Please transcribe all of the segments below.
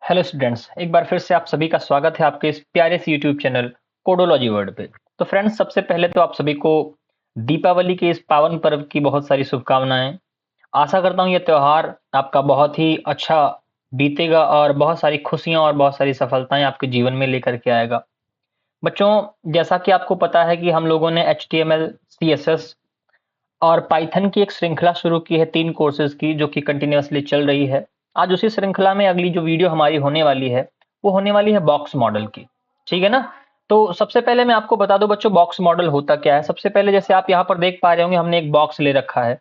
Hello students, एक बार फिर से आप सभी का स्वागत है आपके इस प्यारे से यूट्यूब चैनल कोडोलॉजी वर्ल्ड पे। तो फ्रेंड्स, सबसे पहले तो आप सभी को दीपावली के इस पावन पर्व की बहुत सारी शुभकामनाएं। आशा करता हूँ ये त्योहार आपका बहुत ही अच्छा बीतेगा और बहुत सारी खुशियां और बहुत सारी सफलताएं आपके जीवन में लेकर के आएगा। बच्चों, जैसा कि आपको पता है कि हम लोगों ने HTML, CSS और पाइथन की एक श्रृंखला शुरू की है 3 कोर्सेज की, जो कि कंटिन्यूअसली चल रही है। आज उसी श्रृंखला में अगली जो वीडियो हमारी होने वाली है, वो होने वाली है बॉक्स मॉडल की। ठीक है ना? तो सबसे पहले मैं आपको बता दूं बच्चों, बॉक्स मॉडल होता क्या है। सबसे पहले जैसे आप यहाँ पर देख पा रहे होंगे, हमने एक बॉक्स ले रखा है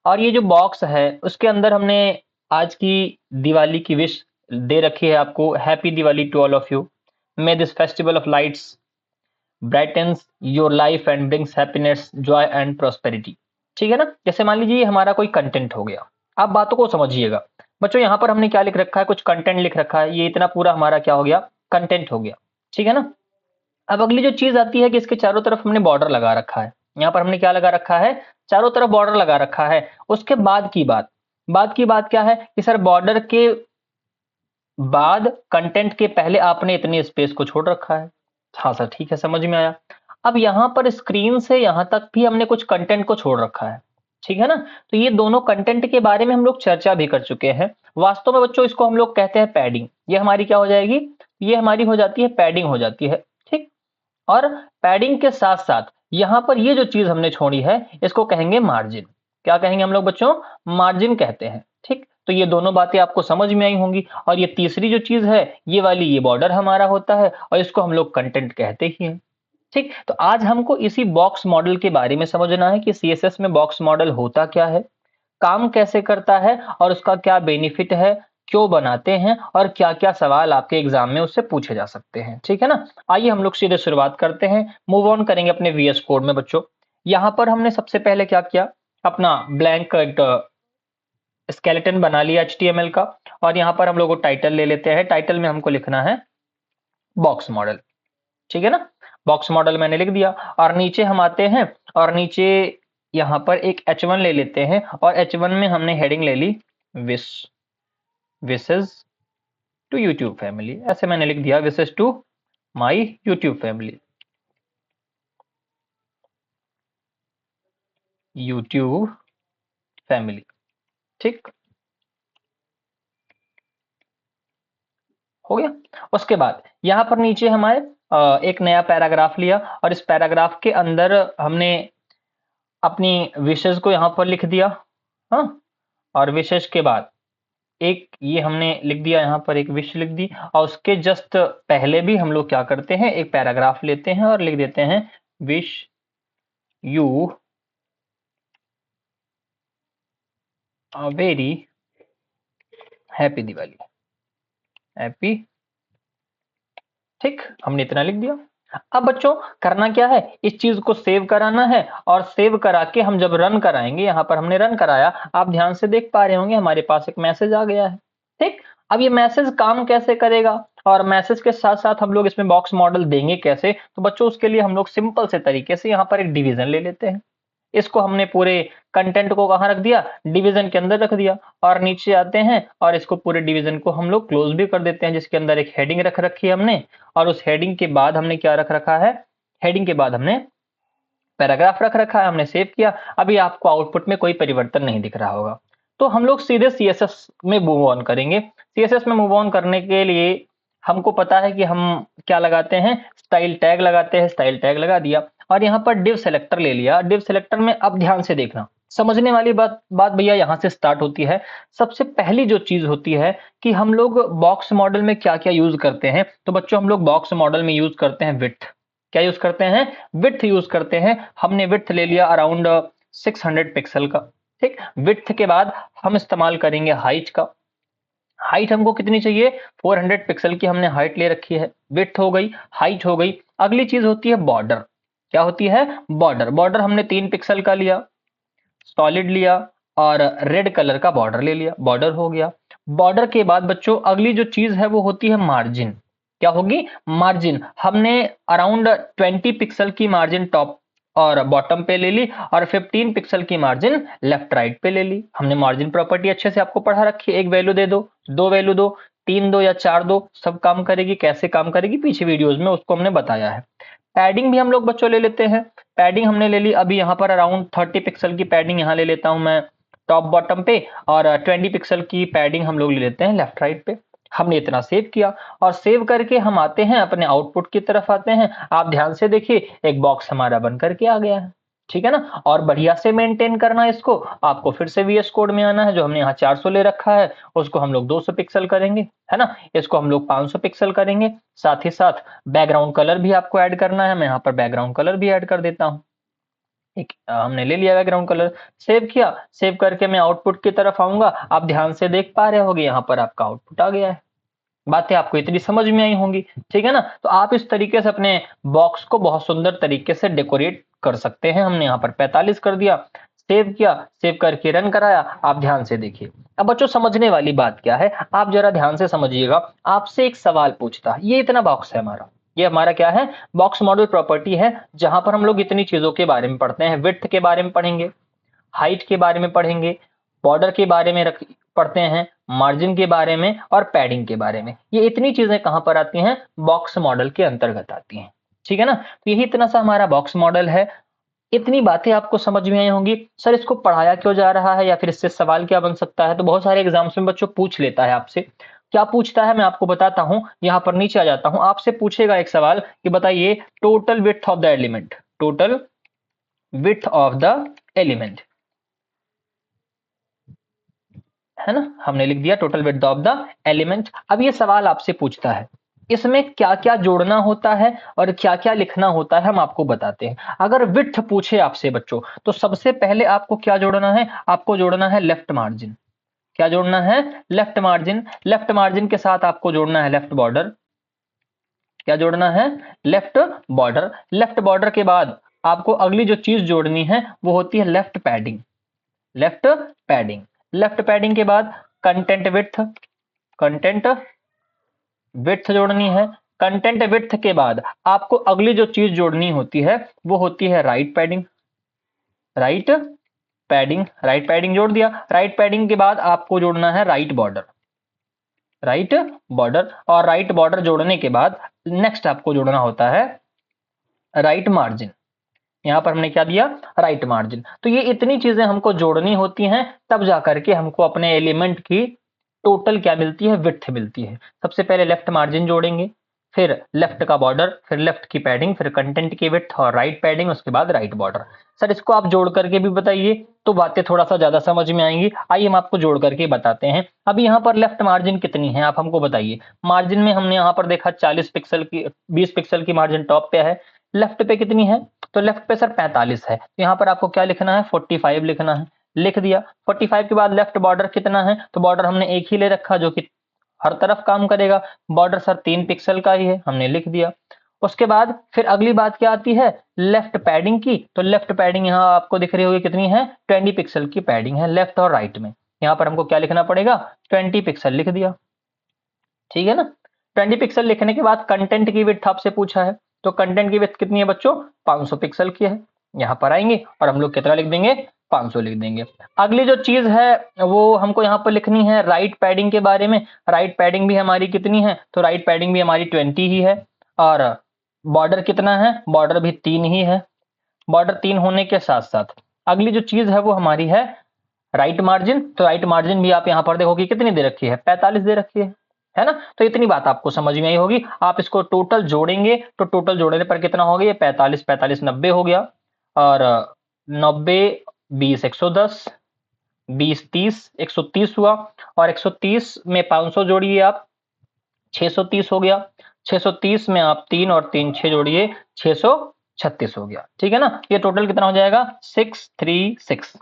और ये जो बॉक्स है उसके अंदर हमने आज की दिवाली की विश दे रखी है आपको। Happy Diwali to all of you. May this festival of lights brightens your life and brings happiness, joy and prosperity. ठीक है ना? जैसे मान लीजिए हमारा कोई कंटेंट हो गया। आप बातों को समझिएगा बच्चों, यहाँ पर हमने क्या लिख रखा है, कुछ कंटेंट लिख रखा है। ये इतना पूरा हमारा क्या हो गया, कंटेंट हो गया। ठीक है ना? अब अगली जो चीज आती है कि इसके चारों तरफ हमने बॉर्डर लगा रखा है। यहाँ पर हमने क्या लगा रखा है, चारों तरफ बॉर्डर लगा रखा है। उसके बाद की बात क्या है कि सर बॉर्डर के बाद कंटेंट के पहले आपने इतनी स्पेस को छोड़ रखा है। हाँ सर, ठीक है, समझ में आया। अब यहाँ पर स्क्रीन से यहाँ तक भी हमने कुछ कंटेंट को छोड़ रखा है। ठीक है ना? तो ये दोनों कंटेंट के बारे में हम लोग चर्चा भी कर चुके हैं। वास्तव में बच्चों इसको हम लोग कहते हैं पैडिंग। ये हमारी क्या हो जाएगी, ये हमारी हो जाती है पैडिंग हो जाती है। ठीक। और पैडिंग के साथ साथ यहाँ पर ये जो चीज हमने छोड़ी है इसको कहेंगे मार्जिन। क्या कहेंगे हम लोग बच्चों, मार्जिन कहते हैं। ठीक। तो ये दोनों बातें आपको समझ में आई होंगी। और ये तीसरी जो चीज है, ये वाली, ये बॉर्डर हमारा होता है और इसको हम लोग कंटेंट कहते ही हैं। ठीक। तो आज हमको इसी बॉक्स मॉडल के बारे में समझना है कि CSS में बॉक्स मॉडल होता क्या है, काम कैसे करता है और उसका क्या बेनिफिट है, क्यों बनाते हैं और क्या-क्या सवाल आपके एग्जाम में उससे पूछे जा सकते हैं। ठीक है ना? आइए हम लोग सीधे शुरुआत करते हैं, मूव ऑन करेंगे अपने VS कोड में। बच्चों, यहां पर हमने सबसे पहले क्या किया, अपना ब्लैंक स्केलेटन बना लिया HTML का। और यहां पर हम लोग टाइटल ले लेते हैं। टाइटल में हमको लिखना है बॉक्स मॉडल। ठीक है ना? बॉक्स मॉडल मैंने लिख दिया और नीचे हम आते हैं और नीचे यहां पर एक H1 ले लेते हैं और H1 में हमने हेडिंग ले ली wish, wishes to YouTube family. ऐसे मैंने लिख दिया, wishes to my YouTube family, YouTube family. ठीक हो गया। उसके बाद यहां पर नीचे हमारे एक नया पैराग्राफ लिया और इस पैराग्राफ के अंदर हमने अपनी विशेष को यहां पर लिख दिया। हाँ। और विशेष के बाद एक ये हमने लिख दिया, यहाँ पर एक विश लिख दी और उसके जस्ट पहले भी हम लोग क्या करते हैं, एक पैराग्राफ लेते हैं और लिख देते हैं wish you a very happy Diwali, happy. ठीक, हमने इतना लिख दिया। अब बच्चों करना क्या है, इस चीज को सेव कराना है और सेव करा के हम जब रन कराएंगे, यहां पर हमने रन कराया, आप ध्यान से देख पा रहे होंगे हमारे पास एक मैसेज आ गया है। ठीक। अब ये मैसेज काम कैसे करेगा और मैसेज के साथ साथ हम लोग इसमें बॉक्स मॉडल देंगे कैसे, तो बच्चों उसके लिए हम लोग सिंपल से तरीके से यहाँ पर एक डिवीजन ले लेते हैं। इसको हमने पूरे कंटेंट को कहाँ रख दिया, डिवीजन के अंदर रख दिया। और नीचे आते हैं और इसको पूरे डिवीजन को हम लोग क्लोज भी कर देते हैं, जिसके अंदर एक हेडिंग रख रखी है हमने। और उस हेडिंग के बाद हमने क्या रख रखा है, हेडिंग के बाद हमने पैराग्राफ रख रखा है, हमने सेव किया। अभी आपको आउटपुट में कोई परिवर्तन नहीं दिख रहा होगा। तो हम लोग सीधे CSS में मूव ऑन करेंगे। CSS में मूव ऑन करने के लिए हमको पता है कि हम क्या लगाते हैं, स्टाइल टैग लगाते हैं। स्टाइल टैग लगा दिया और यहाँ पर डिव सेलेक्टर ले लिया। डिव सेलेक्टर में अब ध्यान से देखना, समझने वाली बात बात भैया यहाँ से स्टार्ट होती है। सबसे पहली जो चीज होती है कि हम लोग बॉक्स मॉडल में क्या क्या यूज करते हैं, तो बच्चों हम लोग बॉक्स मॉडल में यूज करते हैं विड्थ। क्या यूज करते हैं, विड्थ यूज करते हैं। हमने विड्थ ले लिया अराउंड 600 पिक्सल का। ठीक। विड्थ के बाद हम इस्तेमाल करेंगे हाइट का। हाइट हमको कितनी चाहिए, 400 पिक्सल की हमने हाइट ले रखी है। विड्थ हो गई, हाइट हो गई। अगली चीज होती है बॉर्डर। क्या होती है, बॉर्डर। बॉर्डर हमने 3 पिक्सल का लिया, सॉलिड लिया और रेड कलर का बॉर्डर ले लिया, बॉर्डर हो गया। बॉर्डर के बाद बच्चों अगली जो चीज है वो होती है मार्जिन। क्या होगी, मार्जिन। हमने अराउंड 20 पिक्सल की मार्जिन टॉप और बॉटम पे ले ली और 15 पिक्सल की मार्जिन लेफ्ट राइट पे ले ली। हमने मार्जिन प्रॉपर्टी अच्छे से आपको पढ़ा रखी है। एक वैल्यू दे दो, दो वैल्यू दो, 3 दो या 4 दो सब काम करेगी, कैसे काम करेगी पीछे वीडियोस में उसको हमने बताया है। पैडिंग भी हम लोग बच्चों ले लेते हैं। पैडिंग हमने ले ली, अभी यहाँ पर अराउंड 30 पिक्सल की पैडिंग यहाँ ले लेता हूँ मैं टॉप बॉटम पे, और 20 पिक्सल की पैडिंग हम लोग ले लेते हैं लेफ्ट राइट पे। हमने इतना सेव किया और सेव करके हम आते हैं अपने आउटपुट की तरफ आते हैं। आप ध्यान से देखिए एक बॉक्स हमारा बन करके आ गया है, ठीक है ना। और बढ़िया से मेंटेन करना है इसको, आपको फिर से वीएस कोड में आना है, जो हमने यहाँ 400 ले रखा है उसको हम लोग 200 पिक्सल करेंगे, है ना। इसको हम लोग 500 पिक्सल करेंगे। साथ ही साथ बैकग्राउंड कलर भी आपको ऐड करना है, मैं यहाँ पर बैकग्राउंड कलर भी ऐड कर देता हूँ। एक हमने ले लिया बैकग्राउंड कलर, सेव किया। सेव करके मैं आउटपुट की तरफ आऊंगा, आप ध्यान से देख पा रहे होंगे यहाँ पर आपका आउटपुट आ गया है। बातें आपको इतनी समझ में आई होंगी, ठीक है ना। तो आप इस तरीके से अपने बॉक्स को बहुत सुंदर तरीके से डेकोरेट कर सकते हैं। हमने यहाँ पर 45 कर दिया, सेव किया, सेव करके रन कराया। आप ध्यान से देखिए, अब बच्चों समझने वाली बात क्या है, आप जरा ध्यान से समझिएगा। आपसे एक सवाल पूछता है, ये इतना बॉक्स है हमारा, ये हमारा क्या है, बॉक्स मॉडल प्रॉपर्टी है, जहां पर हम लोग इतनी चीजों के बारे में पढ़ते हैं। विड्थ के बारे में पढ़ेंगे, हाइट के बारे में पढ़ेंगे, बॉर्डर के बारे में पढ़ते हैं, मार्जिन के बारे में और पैडिंग के बारे में। ये इतनी चीजें कहां पर आती हैं, बॉक्स मॉडल के अंतर्गत आती हैं, ठीक है ना। तो यही इतना सा हमारा बॉक्स मॉडल है। इतनी बातें आपको समझ में आई होंगी। सर इसको पढ़ाया क्यों जा रहा है, या फिर इससे सवाल क्या बन सकता है, तो बहुत सारे एग्जाम्स में बच्चों पूछ लेता है आपसे। क्या पूछता है मैं आपको बताता हूं, यहां पर नीचे आ जाता हूं। आपसे पूछेगा एक सवाल कि बताइए total width of the element, total width of the element, है ना। हमने लिख दिया total width of the element. अब ये सवाल आपसे पूछता है इसमें क्या क्या जोड़ना होता है और क्या क्या लिखना होता है, हम आपको बताते हैं। अगर विड्थ पूछे आपसे बच्चों, तो सबसे पहले आपको क्या जोड़ना है, आपको जोड़ना है लेफ्ट मार्जिन। क्या जोड़ना है, लेफ्ट मार्जिन। लेफ्ट मार्जिन के साथ आपको जोड़ना है लेफ्ट बॉर्डर। क्या जोड़ना है, लेफ्ट बॉर्डर। लेफ्ट बॉर्डर के बाद आपको अगली जो चीज जोड़नी है वो होती है left padding, left padding. Left padding के बाद कंटेंट विड्थ, कंटेंट विड्थ जोड़नी है। कंटेंट विड्थ के बाद आपको अगली जो चीज जोड़नी होती है वो होती है right padding, right padding. Right padding जोड़ दिया। राइट पैडिंग के बाद आपको जोड़ना है राइट बॉर्डर, राइट बॉर्डर। और राइट बॉर्डर जोड़ने के बाद नेक्स्ट आपको जोड़ना होता है राइट मार्जिन। यहां पर हमने क्या दिया, राइट मार्जिन। तो ये इतनी चीजें हमको जोड़नी होती हैं, तब जाकर के हमको अपने एलिमेंट की टोटल क्या मिलती है, विड्थ मिलती है। सबसे पहले लेफ्ट मार्जिन जोड़ेंगे, फिर लेफ्ट का बॉर्डर, फिर लेफ्ट की पैडिंग, फिर कंटेंट की विड्थ और राइट पैडिंग, उसके बाद राइट बॉर्डर। सर इसको आप जोड़ करके भी बताइए तो बातें थोड़ा सा ज्यादा समझ में आएंगी। आइए हम आपको जोड़ करके बताते हैं। अभी यहाँ पर लेफ्ट मार्जिन कितनी है आप हमको बताइए। मार्जिन में हमने यहाँ पर देखा 40 पिक्सल की, 20 पिक्सल की मार्जिन टॉप पे है, लेफ्ट पे कितनी है, तो लेफ्ट पे सर 45 है। तो यहाँ पर आपको क्या लिखना है, 45 लिखना है। लिख दिया। 45 के बाद लेफ्ट बॉर्डर कितना है, तो बॉर्डर हमने एक ही ले रखा जो कि हर तरफ काम करेगा। बॉर्डर सर 3 पिक्सल का ही है, हमने लिख दिया। उसके बाद फिर अगली बात क्या आती है, लेफ्ट पैडिंग की। तो लेफ्ट पैडिंग यहाँ आपको दिख रही होगी कितनी है, 20 पिक्सल की पैडिंग है लेफ्ट और राइट में। यहाँ पर हमको क्या लिखना पड़ेगा, 20 पिक्सल लिख दिया, ठीक है ना। 20 पिक्सल लिखने के बाद कंटेंट की विड्थ आपसे पूछा है, तो कंटेंट की विड्थ कितनी है बच्चों, 500 पिक्सल की है। यहाँ पर आएंगे और हम लोग कितना लिख देंगे, 500 लिख देंगे। अगली जो चीज है वो हमको यहाँ पर लिखनी है राइट पैडिंग के बारे में। राइट पैडिंग भी हमारी कितनी है, तो राइट पैडिंग भी हमारी 20 ही है। और बॉर्डर कितना है, बॉर्डर भी 3 ही है। बॉर्डर 3 होने के साथ साथ अगली जो चीज है वो हमारी है राइट मार्जिन। तो राइट मार्जिन भी आप यहाँ पर देखो कि कितनी दे रखी है, 45 दे रखी है ना। तो इतनी बात आपको समझ में आई होगी। आप इसको टोटल जोड़ेंगे तो टोटल जोड़ने पर कितना हो गया, ये 45 45 90 हो गया। और 90 20 110, 20 30 130 हुआ। और 130 में 500 जोड़िए आप, 630 हो गया। 630 में आप 3 और 3 6 जोड़िए, 636 हो गया, ठीक है ना। ये टोटल कितना हो जाएगा, 636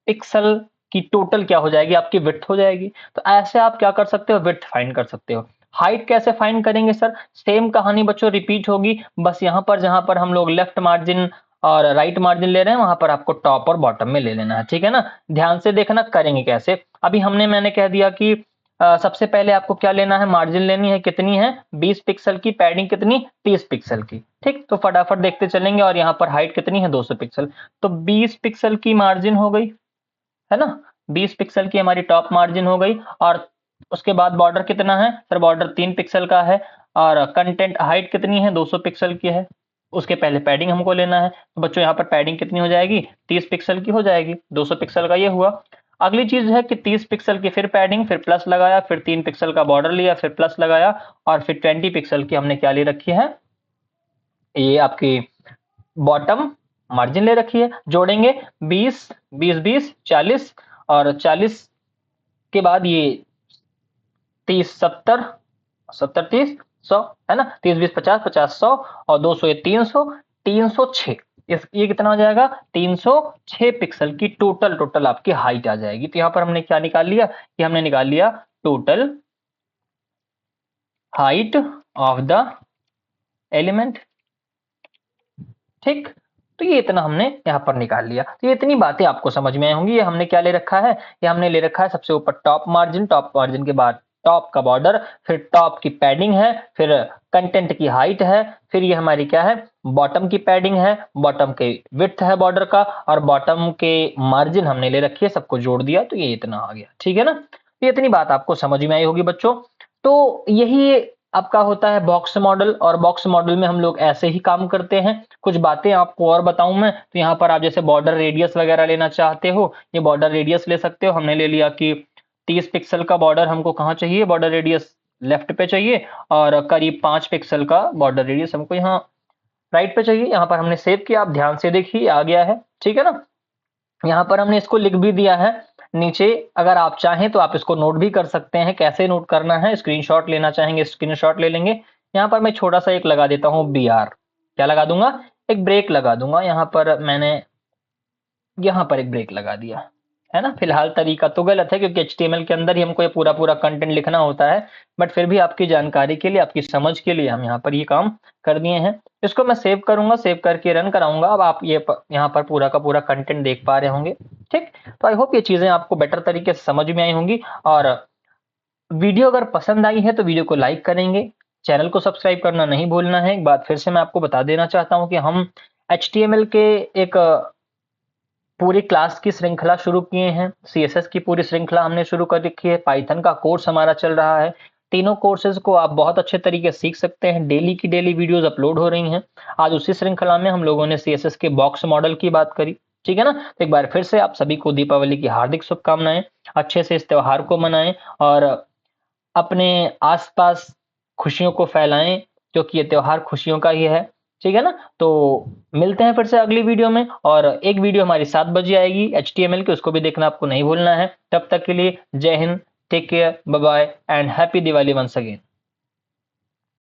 पिक्सल की टोटल क्या हो जाएगी, आपकी विड्थ हो जाएगी। तो ऐसे आप क्या कर सकते हो, विड्थ फाइंड कर सकते हो। हाइट कैसे फाइंड करेंगे सर, सेम कहानी बच्चों रिपीट होगी, बस यहाँ पर जहां पर हम लोग लेफ्ट मार्जिन और राइट मार्जिन ले रहे हैं वहां पर आपको टॉप और बॉटम में ले लेना है, ठीक है ना। ध्यान से देखना करेंगे कैसे। अभी मैंने कह दिया कि सबसे पहले आपको क्या लेना है, मार्जिन लेनी है, कितनी है 20 पिक्सल की, पैडिंग कितनी 30 पिक्सल की, ठीक। तो फटाफट देखते चलेंगे। और यहाँ पर हाइट कितनी है 200 पिक्सल, तो 20 पिक्सल की मार्जिन हो गई, है ना। 20 पिक्सल की हमारी टॉप मार्जिन हो गई और उसके बाद बॉर्डर कितना है सर, बॉर्डर 3 पिक्सल का है, और कंटेंट हाइट कितनी है 200 पिक्सल की है। उसके पहले पैडिंग हमको लेना है, तो बच्चों यहाँ पर पैडिंग कितनी हो जाएगी, 30 पिक्सल की हो जाएगी। 200 पिक्सल का ये हुआ। अगली चीज है कि 30 पिक्सल की फिर पैडिंग, फिर प्लस लगाया, फिर 3 पिक्सल का बॉर्डर लिया, फिर प्लस लगाया, और फिर 20 पिक्सल की हमने क्या ले रखी है, ये आपकी बॉटम मार्जिन ले रखी है। जोड़ेंगे 20 20 20 40, और 40 के बाद ये 30 70 70 30 100 है ना, 30 20 50 50 100, और 200 ये 300 306। ये कितना हो जाएगा, 306 पिक्सल की टोटल आपकी हाइट आ जाएगी। तो यहाँ पर हमने क्या निकाल लिया, कि हमने निकाल लिया total height of the element. ठीक, तो ये इतना हमने यहाँ पर निकाल लिया। तो ये इतनी बातें आपको समझ में आई होंगी। ये हमने क्या ले रखा है, ये हमने ले रखा है सबसे ऊपर टॉप मार्जिन के बाद टॉप का बॉर्डर, फिर टॉप की पैडिंग है, फिर कंटेंट की हाइट है, फिर ये हमारी क्या है, बॉटम की पैडिंग है, बॉटम के विड्थ है बॉर्डर का, और बॉटम के मार्जिन हमने ले रखी है, सबको जोड़ दिया तो ये इतना आ गया। ठीक है ना, ये इतनी बात आपको समझ में आई होगी बच्चों। तो यही आपका होता है बॉक्स मॉडल, और बॉक्स मॉडल में हम लोग ऐसे ही काम करते हैं। कुछ बातें आपको और बताऊं मैं, तो यहाँ पर आप जैसे बॉर्डर रेडियस वगैरह लेना चाहते हो, ये बॉर्डर रेडियस ले सकते हो। हमने ले लिया कि 30 पिक्सल का बॉर्डर हमको कहाँ चाहिए, बॉर्डर रेडियस लेफ्ट पे चाहिए, और करीब 5 पिक्सल का बॉर्डर रेडियस हमको यहाँ राइट पे चाहिए। यहाँ पर हमने सेव किया, आप ध्यान से देखिए आ गया है। ठीक है ना, यहाँ पर हमने इसको लिख भी दिया है नीचे। अगर आप चाहें तो आप इसको नोट भी कर सकते हैं, कैसे नोट करना है, स्क्रीनशॉट लेना चाहेंगे स्क्रीनशॉट ले लेंगे। यहाँ पर मैं छोटा सा एक लगा देता हूँ BR, क्या लगा दूंगा, एक ब्रेक लगा दूंगा। यहाँ पर मैंने यहाँ पर एक ब्रेक लगा दिया है ना। फिलहाल तरीका तो गलत है, क्योंकि HTML के अंदर ही हमको ये पूरा कंटेंट लिखना होता है, बट फिर भी आपकी जानकारी के लिए, आपकी समझ के लिए हम यहाँ पर ये काम कर दिए हैं। इसको मैं सेव करूंगा, सेव करके रन कराऊंगा। अब आप ये यहाँ पर पूरा का पूरा कंटेंट देख पा रहे होंगे। ठीक, तो आई होप ये चीजें आपको बेटर तरीके से समझ में आई होंगी। और वीडियो अगर पसंद आई है तो वीडियो को लाइक करेंगे, चैनल को सब्सक्राइब करना नहीं भूलना है। एक बात फिर से मैं आपको बता देना चाहता हूँ कि हम HTML के एक पूरी क्लास की श्रृंखला शुरू किए हैं, CSS की पूरी श्रृंखला हमने शुरू कर रखी है, पाइथन का कोर्स हमारा चल रहा है। तीनों कोर्सेज को आप बहुत अच्छे तरीके से सीख सकते हैं। डेली की डेली वीडियोस अपलोड हो रही हैं। आज उसी श्रृंखला में हम लोगों ने CSS के बॉक्स मॉडल की बात करी। ठीक है ना, तो एक बार फिर से आप सभी को दीपावली की हार्दिक शुभकामनाएं। अच्छे से इस त्योहार को मनाएं और अपने आसपास खुशियों को फैलाएं, क्योंकि ये त्योहार खुशियों का ही है। ठीक है ना, तो मिलते हैं फिर से अगली वीडियो में। और एक वीडियो हमारी 7 बजे आएगी HTML की, उसको भी देखना आपको नहीं भूलना है। तब तक के लिए जय हिंद, take care, bye bye and happy Diwali once again.